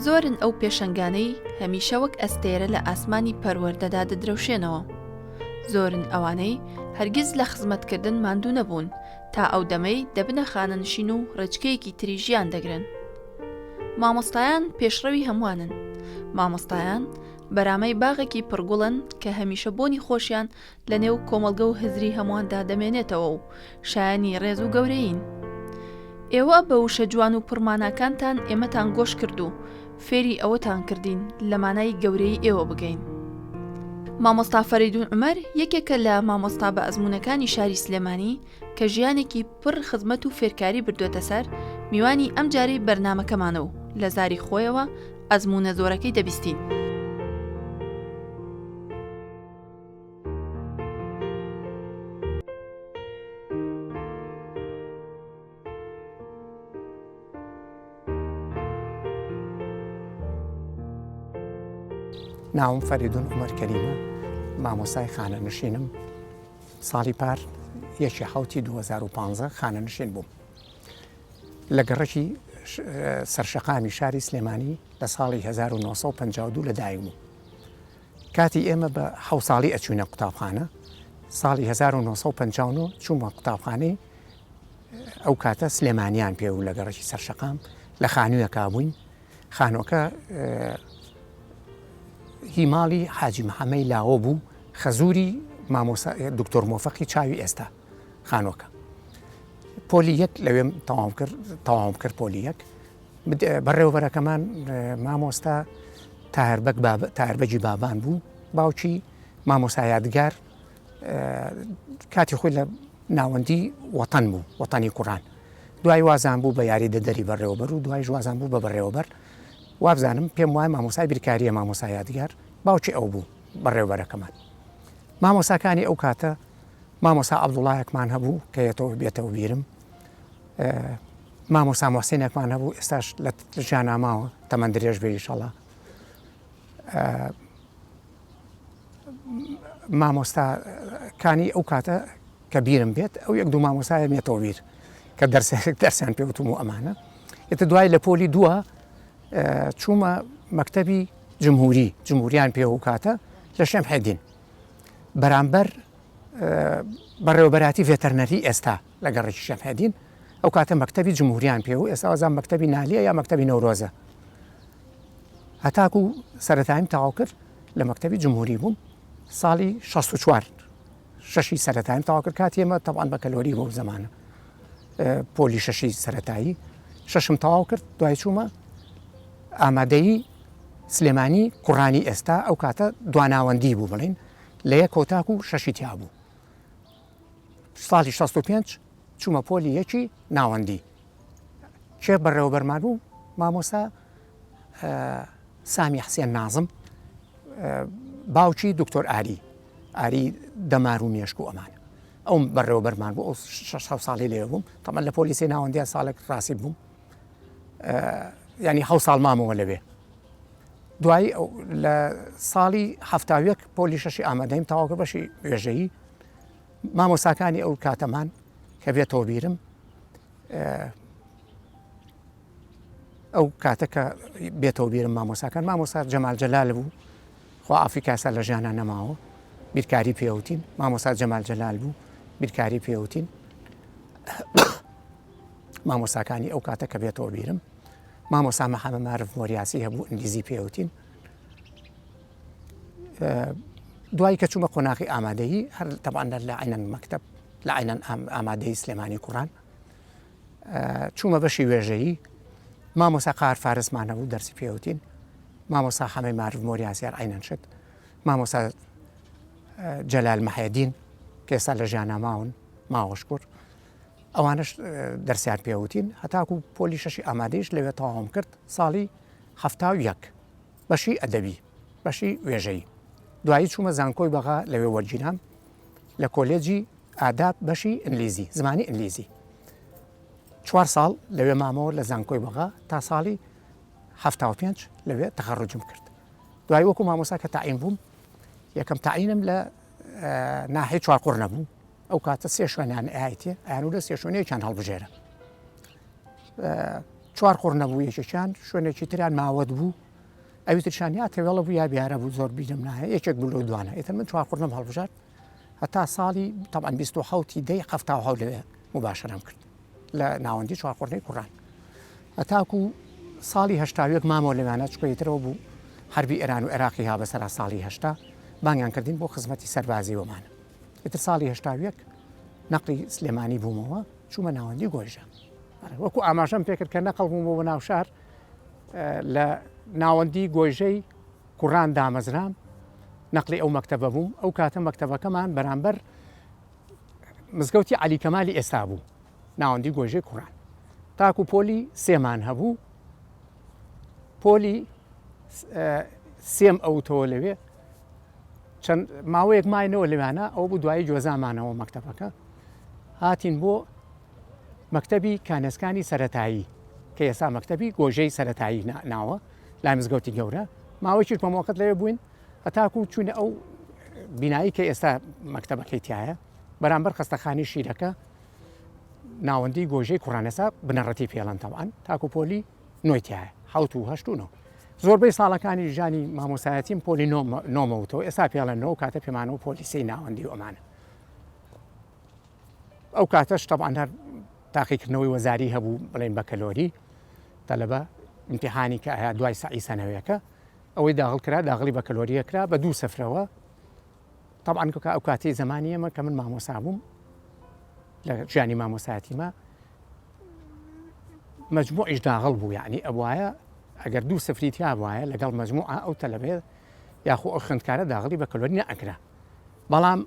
زۆرن ئەو پێشەنگانەی هەمیشە وەک ئەستێرە لە ئاسمانی پەروەردەدا دەدرەوشێنەوە. زۆرن ئەوانەی هەرگیز لە خزمەتکردن ماندوو نەبوون تا ئەو دەمەی دەبنە خانەنشین و ڕێچکەیەکی تری ژیان دەگرن. مامۆستایان پێشڕەوی هەمووانن. مامۆستایان بەرامەی باغێکی پڕگوڵن کە هەمیشە بۆنی خۆشیان لە نێو کۆمەڵگە و هزری هەموواندا دەمێنێتەوە و شایانی ڕێز و گەورەین. ئێوە بە وشە جوان و پڕماناکانتان ئێمەتان گۆش کرد و فێری ئەوەتان کردین لە مانای گەورەی ئێوە بگەین. مامۆستا فەریدون عومەر یەکێکە لە مامۆستا بە ئەزموونەکانی شاری سلێمانی کە ژیانێکی پڕ خزمەت و فێرکاری بردوێتە سەر میوانی ئەم جارەی بەرنامەکەمانە و لە زاری خۆیەوە ئەزموونە زۆرەکەی دەبیستین. ناوم فەریدون عومەر کەریمە، مامۆستای خانەنشینم. ساڵی پار 1/7/2015 خانەنشین بووم. لە گەڕەکی سەرشەقامی شاری سلێمانی لە ساڵی 1952 لەدایک بووم. کاتی ئێمە بە 7 ساڵی ئەچوونە قوتابخانە. ساڵی 1950 چوومە قوتابخانەی ئەو کاتە سلێمانیان پێ و لە گەڕەکی سەرشەقام لە خانوویەکا بووین. خانۆکە هی ماڵی حاجی محەممەی لاوە بوو، خەزووری دکتۆر مۆفەقی چاوی ئێستا خانۆکە. پۆلی یەک لەوێ تەواوم کرد. پۆلی یەک بەڕێوەبەرەکەمان مامۆستا تاهربەگی بابان بوو، باوکی مامۆستا یادگار کاتی خۆی لە ناوەندی وەتەن بوو، وەتەنی کوڕان. دوای وازان بوو بە یاری دەدەری بەڕێوەبەر و دوای وازان بوو بە بەڕێوەبەر. وابزانم پێم وایە مامۆسای بیرکاریە مامۆستا یادگار باوکی ئەو بوو بەڕێوەبەرەکەمان. مامۆساکانی ئەو کاتە مامۆستا عەبدوڵایەکمان هەبوو کە بێتەوە بیرم، مامۆستا موحسینێکمان هەبوو ئێستاش لە ژیاناماوە تەمەن درێژ بێ ئینشەڵڵا. مامۆستاکانی ئەو کاتە کە بیرم بێت ئەو یەک دوو مامۆستایە مێتەوە بیر کە دەرسیان پێوتم و ئەمانە. ئێتە دوای لە پۆلی دووە چوومە مەکتەبی جمهوریان پێ و کاتە لە شەمحێدین بەرامبەر بەڕێوەبەراتی ڤێتەرنەری ئێستا لە گەڕێکی شەمحێدین. ئەو کاتە مەکتەبی جمهوریان پێ و ئێستا وازان مەکتەبی نالیە یا مەکتەبی نەورۆزە. هەتاکو سەرەتاییم تەواو کرد لە مەکتەبی جمهوری بووم. ساڵی 64 شەشی سەرەتاییم تەواو کرد. کاتی ئێمە تەبعاً بە کەلۆری بۆ زەمانە پۆلی شەشی سەرەتایی شەشم تەواو کرد. دوای چوومە ئامادەیی سلێمانی کوڕانی ئێستا ئەو کاتە دواناوەندی بوو بڵین لە یەک کۆتاک و شەشی تیا بوو. ساڵی 65 چوومە پۆلی یەکی ناوەندی. کێ بەڕێوەبەرمان بوو؟ مامۆستا سامی حسێن نازم، باوکی دکتۆر ئاری دەمار و مێشک و ئەمانە. ئەو بەڕێوەبەرمان بوو. ئەو 6 ساڵی لێ بووم. تەمەن لە پۆلیسی ناوەندیە ساڵێک ڕاستی بووم، ینی 7 ساڵ مامەوە لەوێ. دوای لە ساڵی 71 پۆلی شەشی ئامادەیم تەواو کرد بەشی وێژەیی. مامۆساکانی ئەو کاتەمان کە بێتەوە بیرم ئەو کاتە کە بێتەوە بیرم مامۆساکان مامۆستا جەمال جەلال بوو، خوا ئافریکاسا لە ژیانە نەماوە، بیرکاری پێوتین. مامۆستا جەمال جەلال بوو، بیرکاری پێوتین. مامۆساکانی ئەو کاتە کە بێتەوە بیرم مامۆستا مەحەممەد مارف مۆریاسی هەبوو، ئینگلیزی پێوتین. دوای کە چوومە قۆناغی ئامادەیی هەر تەبعاً لە عینەن مەکتەب لە عینەن ئامادەی سلێمانی کوڕان چوومە بەشی وێژەیی. مامۆستا قار فارسمان هەبوو، دەرسی پێوتین. مامۆستا حەمەی مارف مۆریاسیار عینەن شت. مامۆستا جەلال مەحێدین کە ئێستا لە ژیاناماون ماوەشکور، ئەوانش دەرسیان پێوتین. هەتاکو پۆلی شەشی ئامادەیش لەوێ تەواوم کرد ساڵی 71 بەشی ئەدەبی، بەشی وێژەیی. دوایی چوومە زانکۆی بەغا لەوێ وەرگینام لە کۆلێجی ئاداب بەشی ئینگلیزی، زمانی ئینگلیزی. 4 ساڵ لەوێ مامەوە لە زانکۆی بەغا تا ساڵی 75 لەوێ تەخەڕوجم کرد. دوای وەکو مامۆستا کە تاعین بووم، یەکەم تاعینم لە ناحیەی چوارقوڕ نەبوو. ئەو کاتە 3 شوێنیان ئایتێ ئایانوودە 3 شوێنەیەکیان هەڵبژێرە. چوار قڕ نەبوو یەکێکیان شوێنێکی تریان ماوەت بوو ئەویترشان یا تێوەڵە بوو یا بیارە بوو زۆر بیرم نایە یەکێک بوو لەو دوانە ئێتر من چوار قڕ نەم هەڵبژات هەتا ساڵی طبعاً 27 دەی هەفتاو لەوێ مباشرەم کرد لە ناوەندی چوار قڕنەی کوڕان هەتاکو ساڵی هەشتاویەک مامۆ لەوانە چکۆیترەوە بوو حربی ئێران و عێراقی ها بەسەرا ساڵی هەشتا بانگیان کردین بۆ خزمەتی سەربازیەوەمانە ئێتر ساڵی هەشتاویەک نەقلی سلێمانی بوومەوە چوومە ناوەندی گۆیژە وەکو ئاماژەم پێکرد کە نەقڵ بوومەوە بۆ ناو شار لە ناوەندی گۆیژەی کوڕان دامەزرام نەقلی ئەو مەکتەبە بووم ئەو کاتە مەکتەبەکەمان بەرامبەر مزگەوتی عەلی کەمالی ئێستا بوو ناوەندی گۆیژەی کوڕان تاکو پۆلی سێمان هەبوو پۆلی سێم ئەوتەوە لەوێ چەند ماوەیەک ماینەوە لەوانە ئەو بوو دوایی گوێزامانەوە مەکتەبەکە هاتین بۆ مەکتەبی کانەسکانی سەرەتایی کە ئێستا مەکتەبی گۆژەی سەرەتایی ناوە لای مزگەوتی گەورە ماوەیەکی کۆمەڵقت لەوێ بووین هەتاکو چوونە ئەو بینایی کە ئێستا مەکتەبەکەی تایە بەرامبەر خستەخانی شیرەکە ناوەندی گۆژەی کوڕانەسا بنەڕەتی پێڵەن تەوان تاکو پۆلی نۆیتیایە حوت و هەشت و نۆ زۆربەی ساڵەکانی ژانی مامۆسایەتیم پۆلی نۆمەوتەوە ئێستا پێڵەنەوە کاتە پێمانەوە پۆلیسی ناوەندی ئەمانە ئەو کاتەش تەبعاً هەر تاقیکردنەوەی وەزاری هەبوو بڵێن بە کەلۆری تەلەبە ئیمتیحانی کە ئایا دوای سعی سەنەوەیەکە ئەوەی داغڵ کرا داغڵی بە کەلۆریەکرا بە 2 سەفرەوە طبعاً ئەو کاتی زمانی ئەمە کە من مامۆسا بووم لە ژیانی مامۆسایەتیمە مەجموعیش داغڵ بوو یعنی ئەوایە ئەگەر 2 سەفری تیا وایە لەگەڵ مەجموعە ئەو تەلەبێت یاخۆ ئەو خوێندکارە داغڵی بە کەلۆری نەئەکرا بەڵام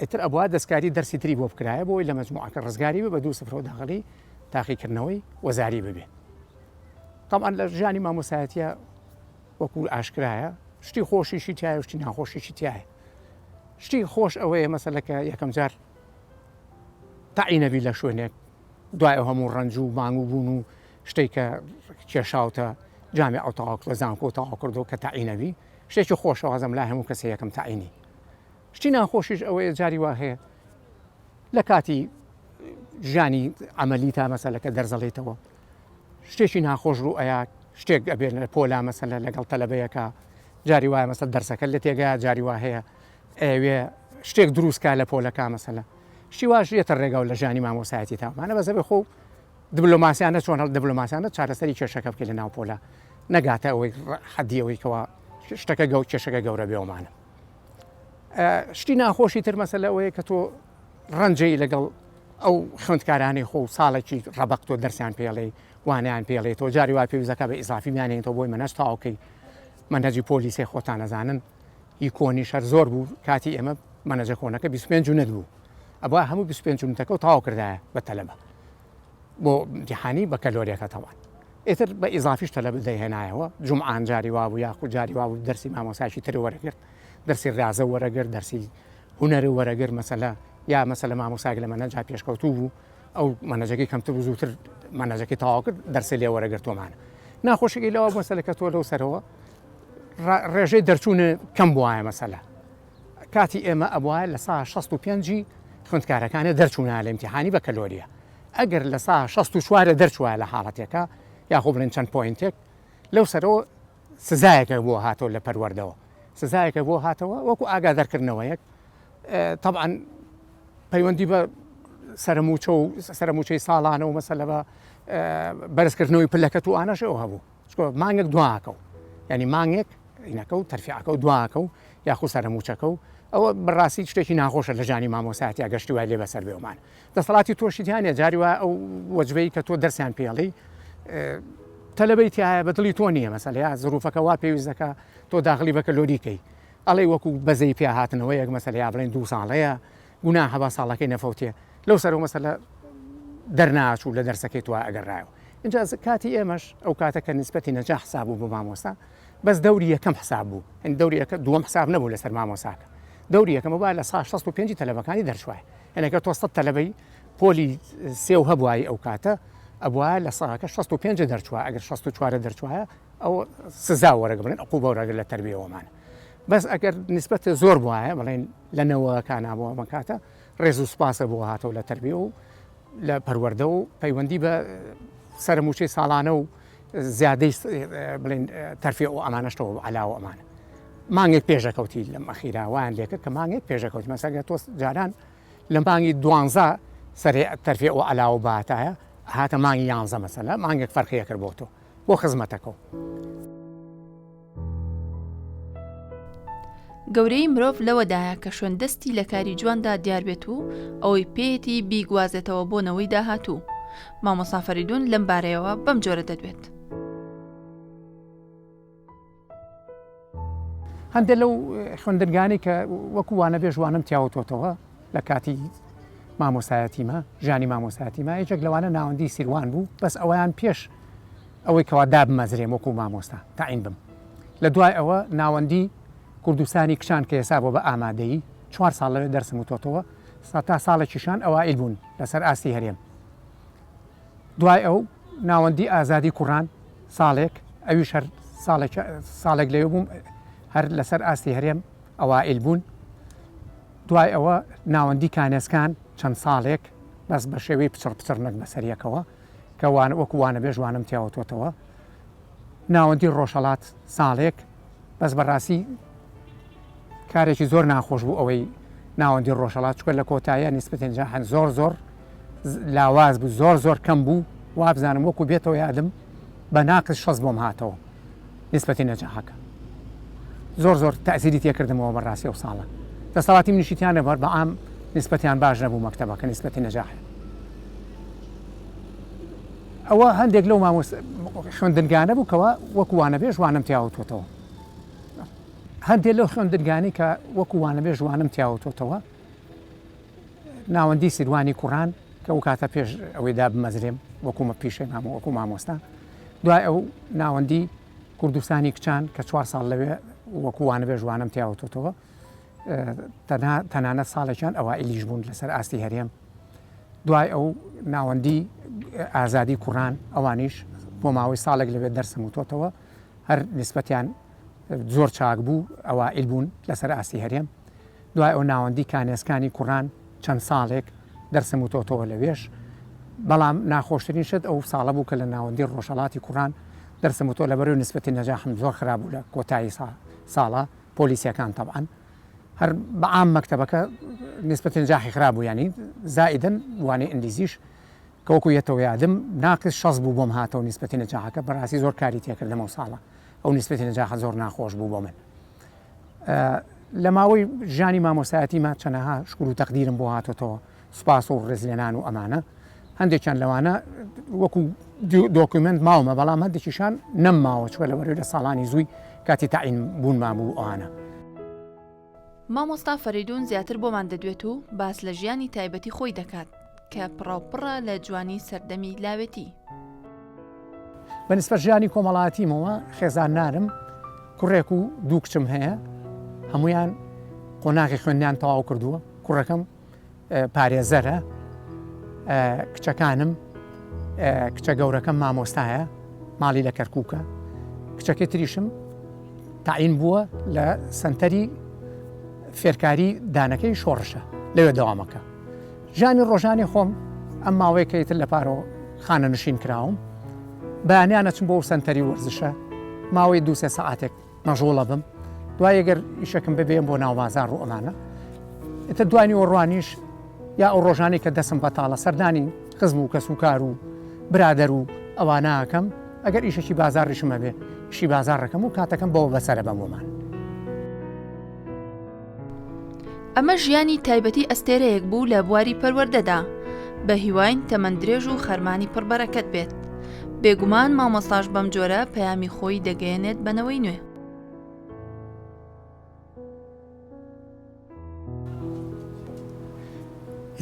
ئیتر ئەوە دەستکاری دەرسی تری بۆ بکرایە بۆی لە مەجموعەکە ڕزگاری بە 2 سەفرەوە داغڵی تاقیکردنەوەی وەزاری ببێ طبعاً لە ژیانی مامۆسایەتیە وەکو ئاشکرایە شتی خۆشیشی تایە شتی ناخۆشیشی تایە شتی خۆش ئەوەیە مەسەلەکە یەکەم جار تەعینەبی لە شوێنێک دوای هەموو ڕەنج و مانگ و بوون و شتێک کە کێشاوتە جامی ئەو تەواو لە زانکۆ تەواو کردو کە تەعینەبی شتێکی خۆشەوازم لای هەموو کەسە یەکەم تەعینی شتی ناخۆشیش ئەوەیە جاری وا هەیە لە کاتی ژیانی عەمەلی تا مەسەلەکە دەرزەڵێتەوە شتێکی ناخۆش ڕوو ئەیا شتێک ئەبێت لە پۆلا مەسەلە لەگەڵ تەلەبەیەکە جاری وایە مەسەل دەرسەکە لە تێگایە جاری وا هەیە ئەوێ شتێک دروستکە لە پۆلەکە مەسەلە شتی واش ێتە ڕێگە و لە ژیانی مامۆسایەتی تاوانە بەزە بێ خۆ دیبلۆماسیانە چۆن هەڵ دیبلۆماسیانە چارەسەری کێشەکە بکە لە ناو پۆلە نەگاتە ئەوەی حەدیەوەی کەەوە شتەکە کێشەکە گەورە بێومانە شتی ناخۆشی تر مەسەلە ئەوەیە کە تۆ ڕەنجەی لەگەڵ ئەو خوێندکارانی خۆ ساڵێکی ڕەبەق تۆ دەرسیان پێڵێ وانیان پێڵێ تۆ جاری وا پێویستەکە بە ئیزافی میانێن تۆ بۆی منەش تاوکەی منهەجی پۆلیسی خۆتان نەزانن هی کۆنی شەر زۆر بوو کاتی ئێمە منەجە کۆنەکە 25 جونەت بوو ئەوە هەموو 25 جونەتەکە و تاوا کردایە بە تەلەبە بۆ امتحانی بە کەلۆریەکە تەوان ئێتر بە ئیزافیش تەلەبە دەیهێنایەوە جومعان جاری وا بوو یاخود جاری وا بوو دەرسی مامۆسایشی تر وەرەگرت دەرسی ڕازە وەرەگرت دەرسی هونەری وەرەگرت مەسەلە یا مەسەلە مامۆساگ لە منەجا پێشکەوتوو بوو ئەو منەجەکەی کەمتر بوو زووتر منەجەکەی تەواو کرد دەرسی لێ وەرەگرتومانە ناخۆشیی لەوە مەسەلەکە تۆ لەو سەرەوە ڕێژەی دەرچوونە کەم بووایە مەسەلە کاتی ئێمە ئەوایە لە سا 65 خوێندکارەکانە دەرچوونە لە ئیمتیحانی بە کەلۆریە ئەگەر لە سا 64 دەرچوایە لە حاڵەتێکە یاخۆ بڵێن چەند پۆینتێک لەو سەرەوە سزایەکە بۆ هاتەوە لە پەروەردەوە سزایەکە بۆ هاتەوە وەکو ئاگادارکردنەوەیەک طبعاً پەیوەندی بە سەرموچەی ساڵانە و مەسەلە بە بەرزکردنەوەی پلەکە و ئانەشەوە هەبوو مانگێک دواکە و ینی مانگێک ئینەکە و تەرفیعەکە و دواکە و یاخو سەرموچەکە و ئەوە بەڕاستی شتێکی ناخۆشە لە ژانی مامۆسایەتی ئەگەشتی وای لێ بەسەر بێومان دەسەڵاتی تۆشییانە جاری وای ئەو وەجبەی کە تۆ دەرسیان پێڵی تەلەبەی تایە بە دڵی تۆ نییە مەسەلە یا زروفەکە وا پێویستەکە تۆ داخلی بە کەلۆریکەی ئەڵێ وەکو بەزەی پێ هاتنەوە یەک مەسەلە یا بڵێن 2 ساڵەیە گونا هەبا ساڵەکەی نەفەوتێ لەو سەرەوە مەسەلە دەرناچوو لە دەرسەکەی تو ئەگەڕایەوە اینجا کاتی ئێمەش ئەو کاتەکە نسبەتی نەجا حساب بوو بۆ مامۆستا بەس دەوری یەکەم حساب بوو دەوری دووەم حساب نەبوو لەسەر مامۆساکە دەوری یەکەمە با لە 65 تەلەبەکانی دەرچوای هەنێکە تۆ 100 تەلەبەی پۆلی سێ و هەبوایی ئەو کاتە ئەبووە لە ساکە 65 دەرچوە ئەگەر 64 دەرچوایە ئەو سزا وەرەگە بڵێن ئەقوبە وەرەگە لە تەربیەوەمانە بەس ئەگەر نسبەت زۆر بووایە بڵێن لەنەوەکان نابووە مەکاتە ڕێز و سوپاسە بۆ هاتەوە لە تەربیە و لە پەروەردە و پەیوەندی بە سەرموچەی ساڵانە و زیادەی بڵێن تەرفیع و ئەمانەشتەوە علاوە ئەمانە مانگێک پێشەکەوتی لەم ئەخیراوان لێکرد کە مانگێک پێشەکەوتی مەسەگە تۆ جاران لە مانگی 12 سەرێ تەرفیع و علاوە باتایە هاتە مانگی 11 مەسەلا مانگێک فەرقیە کرد بۆ تۆ بۆ خزمەتەکەەوە. گەورەی مرۆڤ لەوەدایە کە شوێندەستی لە کاری جواندا دیار بێت و ئەوەی پێیەتی بیگوازێتەوە بۆنەوەی داهاتوو. مامۆستا فەریدون لەم بارەیەوە بەم جۆرە دەدوێت. هەندێک لەو خوێندنگانی کە وەکووانە بێ ژوانم تیاوتۆتەوە لە کاتی مامۆسایەتیمە ژانی مامۆسایەتیمە یەکێک لەوانە ناوەندی سیروان بوو بەس ئەوەیان پێش ئەوەی کەوا دابمەزرێم وەکو مامۆستا تاعین بم. لە دوای ئەوە ناوەندی کوردستانی کشان کە ێسا بۆ بە ئامادەیی 4 ساڵ لەوێ دەرسم وتۆتەوە تا ساڵێکیشان ئەوائیل بوون لەسەر ئاستی هەرێم. دوای ئەو ناوەندی ئازادی کوڕان ساڵێک ئەویش هەر ساڵێک لەوێ بووم هەر لەسەر ئاستی هەرێم ئەوائیل بوون. دوای ئەوە ناوەندی کانێسکان چەند ساڵێک بەس بە شێوەی پچڕ نەک بەسەریەکەوە کە وەکووانە بێ ژوانم تیاوتۆتەوە. ناوەندی ڕۆژهەڵات ساڵێک بەس بەڕاستی کارێکی زۆر ناخۆش بوو ئەوەی ناوەندی ڕۆژهەڵات چکە لە کۆتاییە نیسبەتەن جاهەن زۆر لاواز بوو زۆر کەم بوو وابزانم وەکو بێتەوە یادم بە ناقص 6 بۆم هاتەوە نیسبەتی نەجاحەکە زۆر تەئسیری تێکردمەوە بەڕاستی ئەو ساڵە دەسەڵاتی منیشیتیان لەبەر بە ئام نیسبەتیان باش نەبوو مەکتەبەکە نیسبەتی نەجاحە. ئەوە هەندێک لەو خوێندنگانە بوو کەەوە وەکووانە بێ ژوانم تیاوتۆتەوە. هەندێک لەو خوێندنگانی کە وەکووانە بێ ژوانم تیاوتۆتەوە ناوەندی سیروانی کوڕان کە ئەو کاتە پێش ئەوەی دابمەزرێم وەکومە پیشەی وەکو مامۆستا. دوای ئەو ناوەندی کوردستانی کچان کە 4 ساڵ لەوێ وەکووانە بێ ژوانم تیاوتۆتەوە تەنانەت ساڵێکیان ئەوائیلیش بوون لەسەر ئاستی هەرێم. دوای ئەو ناوەندی ئازادی کوڕان ئەوانیش بۆ ماوەی ساڵێک لەوێ دەرسم وتۆتەوە هەر نیسبەتیان زۆر چاک بوو ئەوائیل بوون لەسەر ئاستی هەرێم. دوای ئەو ناوەندی کانێسکانی کوڕان چەند ساڵێک دەرسم وتۆتەوە لەوێش بەڵام ناخۆشترین شت ئەو ساڵە بوو کە لە ناوەندی ڕۆژهەڵاتی کوڕان دەرسم وتۆ لەبەرەوەی نیسبەتی نەجاحم زۆر خراپ بوو لە کۆتایی ساڵە پۆلیسیەکان تەبعاً هەر بە عام مەکتەبەکە نیسبەتی نەجاحی خراپ بوو ینی زائیدەن وانەی ئەندیزیش کە وەکو یەتەوە یادم ناقص 6 بوو بۆم هاتەوە نیسبەتی نەجاحەکە بەڕاستی زۆر کاری تێکردەمەوە ساڵە ئەو نیسبەتی نەجاحە زۆر ناخۆش بوو بۆ من. لە ماوەی ژانی مامۆسایەتیمە چەنەها شکر و تەقدیرم بۆ هاتۆتەوە سوپاس و ڕێزلێنان و ئەمانە هەندێکیان لەوانە وەکو دۆکیومنت ماومە بەڵام هەندێکیشان نەمماوە چوە لەوەرەوەی لە ساڵانی زووی کاتی تاعین بوونمان بوو ئەوانە. مامۆستا فەریدون زیاتر بۆمان دەدوێت و باس لە ژیانی تایبەتی خۆی دەکات کە پڕاوپڕە لە جوانی سەردەمی لاوێتی. بەنسبەت ژیانی کۆمەڵایەتیمەوە خێزان نارم کوڕێک و 2 کچم هەیە هەمویان قۆناغی خوێندیان تەواو کردووە. کوڕەکەم پارێزەرە کچەکانم کچە گەورەکەم مامۆستایە ماڵی لە کەرکووکە کچەکەی تریشم تاعین بووە لە سنتەری فێرکاری دانەکەی شۆڕشە لەوێ دەوامەکە. ژانی ڕۆژانی خۆم ئەم ماوەی کەیتر لە پارۆ خانە نشین کراوم بەیانیانە چم بۆ سنتەری وەرزشە ماوەی 2-3 سەعاتێک مەژۆڵە بم دوای ئەگەر ئیشەکەم ببێم بۆ ناوبازار و ئەمانە ئێتە دوانی وەڕوانیش یا ئەو ڕۆژانی کە دەسم بەتاڵە سەردانی خزم و کەس و کار و برادەر و ئەوانەکەم ئەگەر ئیشەکی بازاڕیشمە بێ شی بازارڕەکەم و کاتەکەم بەوە بەسەرە بەمۆمان. ئەمە ژیانی تایبەتی ئەستێرەیەک بوو لە بواری پەروەردەدا بە هیواین تەمەندرێژ و خەرمانی پڕبەرەکەت بێت. بێگومان مامۆستاش بەم جۆرە پەیامی خۆی دەگەیەنێت بنەوەی نوێ.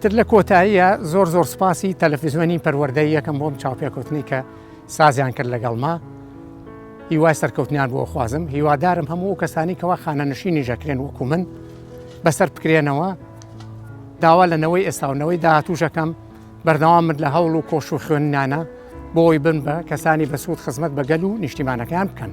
تر لە کۆتاییە زۆر سوپاسی تەلەڤیزیۆنی پەروەردەی یەکەم بۆم چاوپێکوتنی کە سازیان کرد لەگەڵما هیوای سەرکەوتنیان بۆ خوازم هیوادارم هەموو کەسانی کەوا خانەنشینی ژەکرێن وەکو من بەسەر بکرێنەوە داوا لەنەوەی ئێستاونەوەی داهاتووشەکەم بەردەوامت لە هەوڵ و کۆش و خوێندنانە بۆی بن بە کەسانی بەسوود خزمەت بەگەل و نیشتیمانەکەیان بکەن.